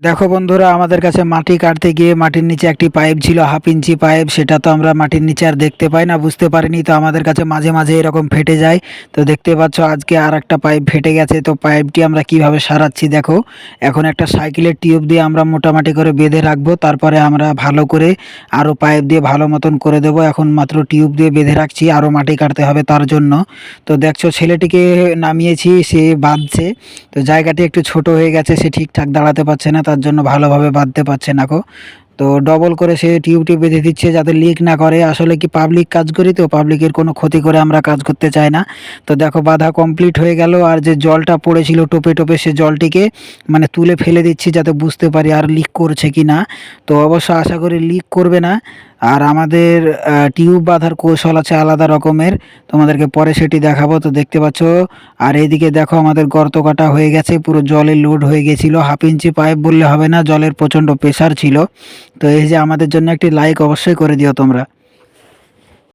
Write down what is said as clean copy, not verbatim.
দেখো বন্ধুরা, আমাদের কাছে মাটি কাটতে গিয়ে মাটির নিচে একটি পাইপ ছিল, 1/2 ইঞ্চি পাইপ। সেটা তো আমরা মাটির নিচে আর দেখতে পাই না, বুঝতে পারিনি। তো আমাদের কাছে মাঝে মাঝে এরকম ফেটে যায়। তো দেখতে পাচ্ছ আজকে আর একটা পাইপ ফেটে গেছে। তো পাইপটি আমরা কিভাবে সারাচ্ছি দেখো। এখন একটা সাইকেলের টিউব দিয়ে আমরা মোটামুটি করে বেঁধে রাখবো, তারপরে আমরা ভালো করে আরও পাইপ দিয়ে ভালো মতন করে দেবো। এখন মাত্র টিউব দিয়ে বেঁধে রাখছি, আরও মাটি কাটতে হবে তার জন্য। তো দেখছো ছেলেটিকে নামিয়েছি, সে বাঁধছে। তো জায়গাটি একটু ছোট হয়ে গেছে, সে ঠিকঠাক দাঁড়াতে পারছে না, তার জন্য ভালোভাবে বাঁধতে পারছে না গো। তো ডবল করে সে টিউবটি বেঁধে দিচ্ছে যাতে লিক না করে। আসলে কি পাবলিক কাজ করি, তো পাবলিকের কোনো ক্ষতি করে আমরা কাজ করতে চাই না। তো দেখো বাঁধা কমপ্লিট হয়ে গেল। আর যে জলটা পড়েছিল টোপে টোপে, সে জলটিকে মানে তুলে ফেলে দিচ্ছি যাতে বুঝতে পারি আর লিক করছে কি না। তো অবশ্য আশা করি লিক করবে না। আর আমাদের টিউব বাঁধার কৌশল আছে আলাদা রকমের, তোমাদেরকে পরে সেটি দেখাবো। তো দেখতে পাচ্ছ, আর এইদিকে দেখো আমাদের গর্ত কাটা হয়ে গেছে, পুরো জলে লোড হয়ে গেছিলো। 1/2 ইঞ্চি পাইপ বললে হবে না, জলের প্রচণ্ড প্রেসার ছিল। তো এই যে আমাদের জন্য একটি লাইক অবশ্যই করে দিও তোমরা।